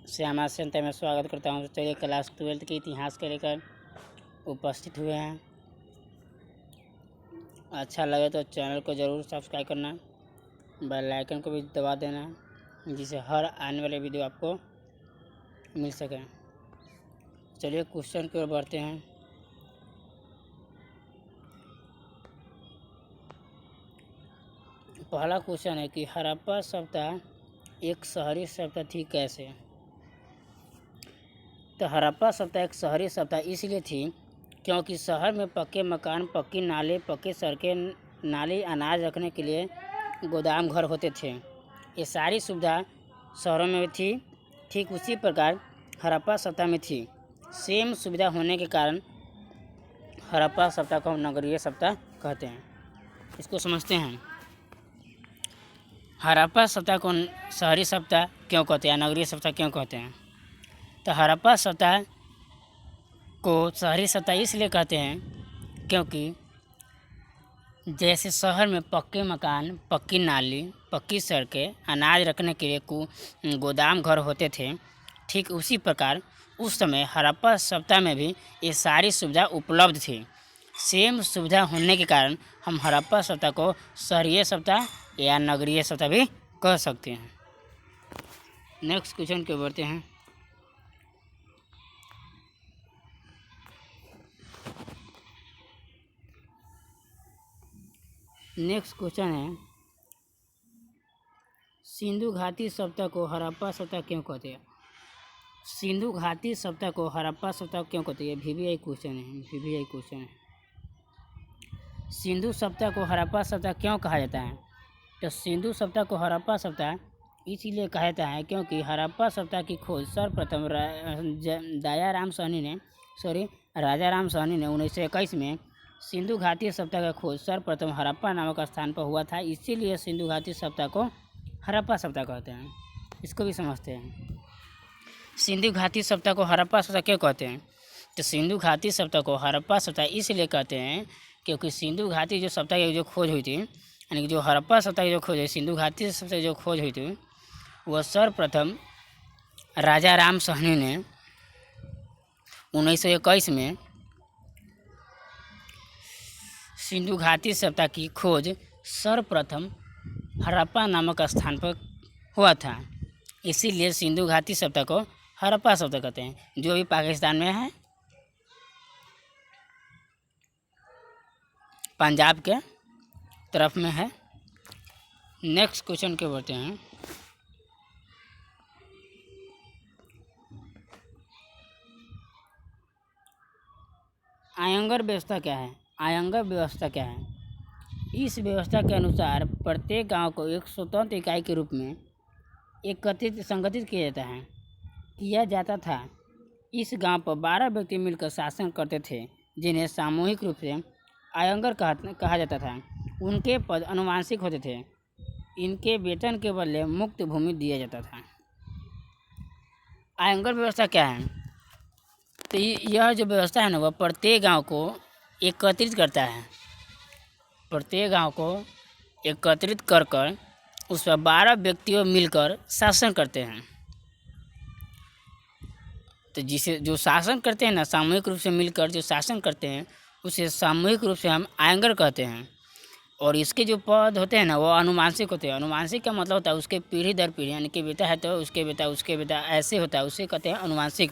Shyama centre में स्वागत करता हूँ। चलिए क्लास 12 के इतिहास के लेकर उपस्थित हुए हैं। अच्छा लगे तो चैनल को ज़रूर सब्सक्राइब करना, बेल आइकन को भी दबा देना, जिससे हर आने वाले वीडियो आपको मिल सके। चलिए क्वेश्चन की ओर बढ़ते हैं। पहला क्वेश्चन है कि हड़प्पा सभ्यता एक शहरी सभ्यता थी कैसे? तो हड़प्पा सभ्यता एक शहरी सभ्यता इसलिए थी क्योंकि शहर में पक्के मकान, पक्की नाले, पक्की सड़कें, नाली, अनाज रखने के लिए गोदाम घर होते थे। ये सारी सुविधा शहरों में थी। ठीक उसी प्रकार हड़प्पा सभ्यता में थी। सेम सुविधा होने के कारण हड़प्पा सभ्यता को हम नगरीय सभ्यता कहते हैं। इसको समझते हैं। हड़प्पा सभ्यता को शहरी सभ्यता क्यों कहते हैं, नगरीय सभ्यता क्यों कहते हैं? तो हड़प्पा सभ्यता को शहरी सभ्यता इसलिए कहते हैं क्योंकि जैसे शहर में पक्के मकान, पक्की नाली, पक्की सड़कें, अनाज रखने के लिए गोदाम घर होते थे, ठीक उसी प्रकार उस समय हड़प्पा सभ्यता में भी ये सारी सुविधा उपलब्ध थी। सेम सुविधा होने के कारण हम हड़प्पा सभ्यता को शहरीय सभ्यता या नगरीय सभ्यता भी कह सकते हैं। नेक्स्ट क्वेश्चन के बढ़ते हैं। नेक्स्ट क्वेश्चन है, सिंधु घाटी सभ्यता को हड़प्पा सभ्यता क्यों कहते हैं? सिंधु घाटी सभ्यता को हड़प्पा सभ्यता क्यों कहते हैं? VVI क्वेश्चन है, VVI क्वेश्चन है। सिंधु सभ्यता को हड़प्पा सभ्यता क्यों कहा जाता है? तो सिंधु सभ्यता को हड़प्पा सभ्यता इसीलिए कहा जाता है क्योंकि हड़प्पा सभ्यता की खोज सर्वप्रथम राजा राम सहनी ने 1921 में सिंधु घाटी सभ्यता का खोज सर्वप्रथम हड़प्पा नामक स्थान पर हुआ था। इसीलिए सिंधु घाटी सभ्यता को हड़प्पा सभ्यता कहते हैं। इसको भी समझते हैं। सिंधु घाटी सभ्यता को हड़प्पा सभ्यता क्यों कहते हैं? तो सिंधु घाटी सभ्यता को हड़प्पा सभ्यता इसलिए कहते हैं क्योंकि सिंधु घाटी जो सभ्यता की जो खोज हुई थी, यानी कि जो हड़प्पा सभ्यता की जो खोज है, सिंधु घाटी सभ्यता की जो खोज हुई थी, वह सर्वप्रथम राजा राम सहनी ने 1921 में सिंधु घाटी सभ्यता की खोज सर्वप्रथम हड़प्पा नामक स्थान पर हुआ था। इसीलिए सिंधु घाटी सभ्यता को हड़प्पा सभ्यता कहते हैं, जो भी पाकिस्तान में है, पंजाब के तरफ में है। नेक्स्ट क्वेश्चन के बढ़ते हैं। आयंगर व्यवस्था क्या है? आयंगर व्यवस्था क्या है? इस व्यवस्था के अनुसार प्रत्येक गांव को एक स्वतंत्र इकाई के रूप में संगठित किया जाता था। इस गांव पर 12 व्यक्ति मिलकर शासन करते थे, जिन्हें सामूहिक रूप से आयंगर कहा जाता था। उनके पद अनुवांशिक होते थे। इनके वेतन के बदले मुक्त भूमि दिया जाता था। आयंगर व्यवस्था क्या है? तो यह जो व्यवस्था है ना, वह प्रत्येक गांव को एकत्रित करता है। प्रत्येक गांव को एकत्रित कर उस पर 12 व्यक्तियों मिलकर शासन करते हैं। तो जिसे जो शासन करते हैं ना, सामूहिक रूप से मिलकर जो शासन करते हैं, उसे सामूहिक रूप से हम आयंगर कहते हैं। और इसके जो पद होते हैं ना, वो अनुवांशिक होते हैं। अनुवांशिक का मतलब होता है उसके पीढ़ी दर पीढ़ी, यानी कि बेटा है तो उसके बेटा ऐसे होता है, उसे कहते हैं अनुवांशिक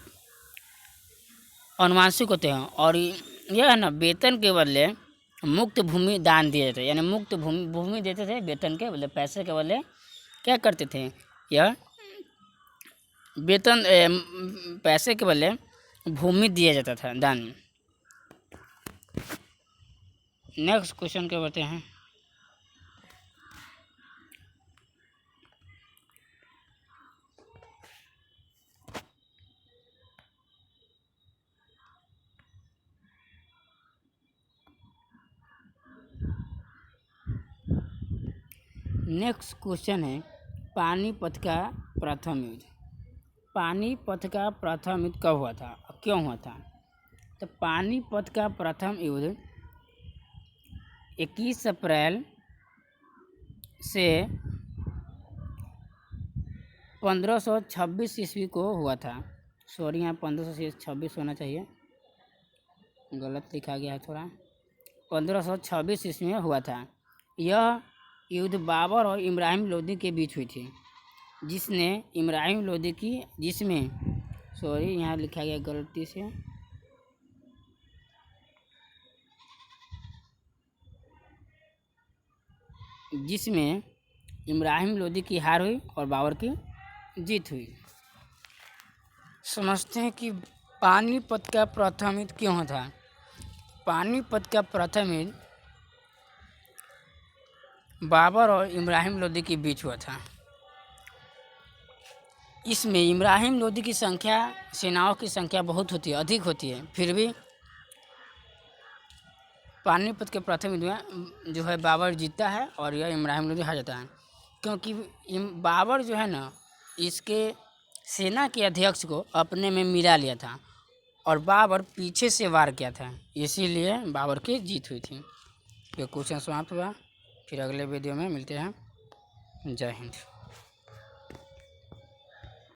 होते हैं। और यह है ना, वेतन के बदले मुक्त भूमि दान दिए जाते हैं, यानी मुक्त भूमि देते थे। वेतन के बदले, पैसे के बदले क्या करते थे? यह वेतन पैसे के बदले भूमि दिया जाता था दान में। नेक्स्ट क्वेश्चन के बढ़ते हैं। नेक्स्ट क्वेश्चन है, पानीपत का प्रथम युद्ध। पानीपत का प्रथम युद्ध कब हुआ था, क्यों हुआ था? तो पानीपत का प्रथम युद्ध 21 अप्रैल से 1526 ईस्वी को हुआ था। सॉरी, यहाँ 1526 होना चाहिए, गलत लिखा गया है थोड़ा। 1526 ईस्वी में हुआ था। यह युद्ध बाबर और इब्राहिम लोदी के बीच हुई थी, जिसमें सॉरी, यहाँ लिखा गया गलती से, जिसमें इब्राहिम लोदी की हार हुई और बाबर की जीत हुई। समझते हैं कि पानीपत का प्रथम युद्ध क्यों था। पानीपत का प्रथम युद्ध बाबर और इब्राहिम लोदी के बीच हुआ था। इसमें इब्राहिम लोदी की सेनाओं की संख्या बहुत अधिक होती है, फिर भी पानीपत के प्रथम युद्ध में जो है बाबर जीतता है और यह इब्राहिम लोदी हार जाता है, क्योंकि बाबर जो है ना, इसके सेना के अध्यक्ष को अपने में मिला लिया था और बाबर पीछे से वार किया था, इसीलिए बाबर की जीत हुई थी। ये क्वेश्चन समाप्त हुआ, फिर अगले वीडियो में मिलते हैं। जय हिंद।